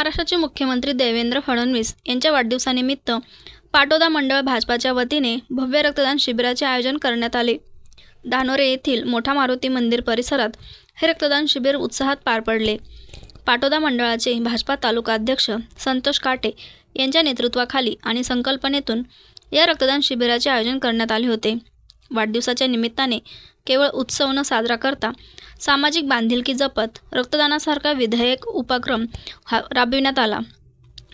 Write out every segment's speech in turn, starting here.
महाराष्ट्राचे मुख्यमंत्री देवेंद्र फडणवीस यांच्या वाढदिवसानिमित्त पाटोदा मंडळ भाजपाच्या वतीने भव्य रक्तदान शिबिराचे आयोजन करण्यात आले। धानोरे येथील मोठा मारुती मंदिर परिसरात हे रक्तदान शिबिर उत्साहात पार पडले। पाटोदा मंडळाचे भाजपा तालुका अध्यक्ष संतोष काटे यांच्या नेतृत्वाखाली आणि संकल्पनेतून या रक्तदान शिबिराचे आयोजन करण्यात आले होते। वाढदिवसाच्या निमित्ताने केवळ उत्सव न साजरा करता सामाजिक बांधिलकी जपत रक्तदानासारखा विधायक उपक्रम राबविण्यात आला।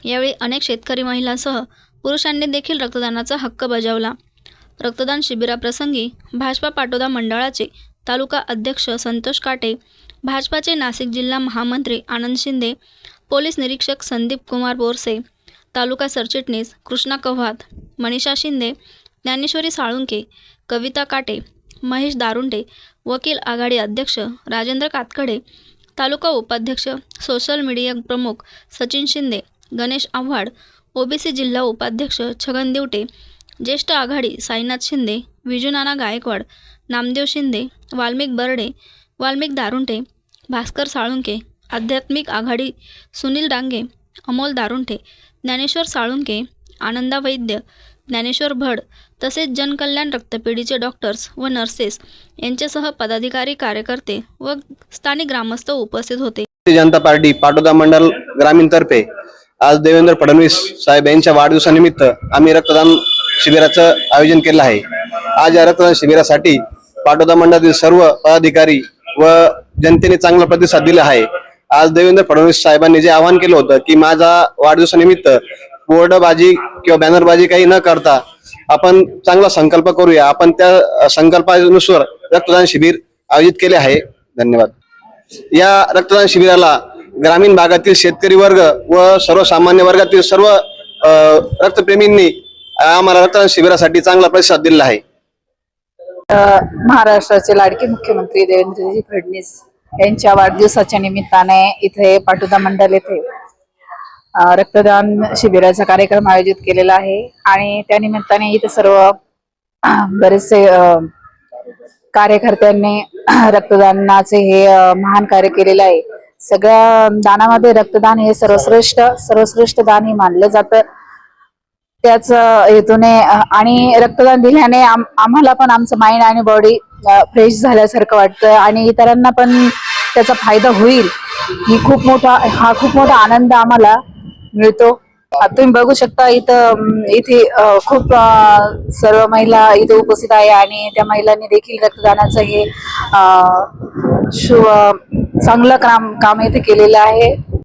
यावेळी अनेक शेतकरी महिलांसह पुरुषांनी देखील रक्तदानाचा हक्क बजावला। रक्तदान शिबिराप्रसंगी भाजपा पाटोदा मंडळाचे तालुका अध्यक्ष संतोष काटे, भाजपाचे नाशिक जिल्हा महामंत्री आनंद शिंदे, पोलीस निरीक्षक संदीप कुमार बोरसे, तालुका सरचिटणीस कृष्णा कव्हात, मनीषा शिंदे, ज्ञानेश्वरी साळुंके, कविता काटे, महेश दारुंडे, वकील आघाडी अध्यक्ष राजेंद्र कातकडे, तालुका उपाध्यक्ष सोशल मीडिया प्रमुख सचिन शिंदे, गणेश आव्हाड, ओबीसी जिल्हा उपाध्यक्ष छगन दिवटे, ज्येष्ठ आघाडी साईनाथ शिंदे, विजूनाना गायकवाड, नामदेव शिंदे, वाल्मिक बर्डे, वाल्मिक दारुंटे, भास्कर साळुंके, आध्यात्मिक आघाडी सुनील डांगे, अमोल दारुंटे, ज्ञानेश्वर साळुंके, आनंदा वैद्य, ज्ञानेश्वर भड तसेच जनकल्याण रक्तपेढीचे डॉक्टर्स व नर्सेस यांच्यासह पदाधिकारी, कार्यकर्ते व स्थानिक ग्रामस्थ उपस्थित होते। जनता पार्टी पाटोदा मंडल ग्रामीण तर्फे आज देवेंद्र फडणवीस साहेब यांच्या वाढदिवसानिमित्त आम्ही रक्तदान शिबिराचं आयोजन केलं आहे। आज या रक्तदान शिबिरासाठी पाटोदा मंडळातील सर्व पदाधिकारी व जनतेने चांगला प्रतिसाद दिला आहे। आज देवेंद्र फडणवीस साहेबांनी जे आवाहन केलं होतं की माझा वाढदिवसानिमित्त बोर्डबाजी किंवा बॅनरबाजी काही न करता आपण चांगला संकल्प करूया, आपण त्या संकल्पानुसार रक्तदान शिबिर आयोजित केले आहे। धन्यवाद। या रक्तदान शिबिराला ग्रामीण भागातील शेतकरी वर्ग व सर्वसामान्य वर्गातील सर्व रक्तप्रेमींनी आम्हाला रक्तदान शिबिरासाठी चांगला प्रतिसाद दिला आहे। महाराष्ट्राचे लाडके मुख्यमंत्री देवेंद्रजी फडणवीस यांच्या वाढदिवसाच्या निमित्ताने इथे पाटोदा मंडल येथे रक्तदान शिबिराचा कार्यक्रम आयोजित केलेला आहे आणि त्या निमित्ताने इथे सर्व बरेचसे कार्यकर्त्यांनी रक्तदानाचे हे महान कार्य केलेले आहे। सगळ्या दानामध्ये रक्तदान हे सर्वश्रेष्ठ दान हे मानलं जातं। त्याच हेतूने आणि रक्तदान दिल्याने आम्हाला पण आमचं माइंड आणि बॉडी फ्रेश झाल्यासारखं वाटतं आणि इतरांना पण त्याचा फायदा होईल खूप मोठा आनंद आम्हाला मिळतो। तुम्ही बघू शकता इथे खूप सर्व महिला इथे उपस्थित आहे आणि त्या महिलांनी देखील रक्तदानाचं हे चांगलं काम इथे केलेलं आहे।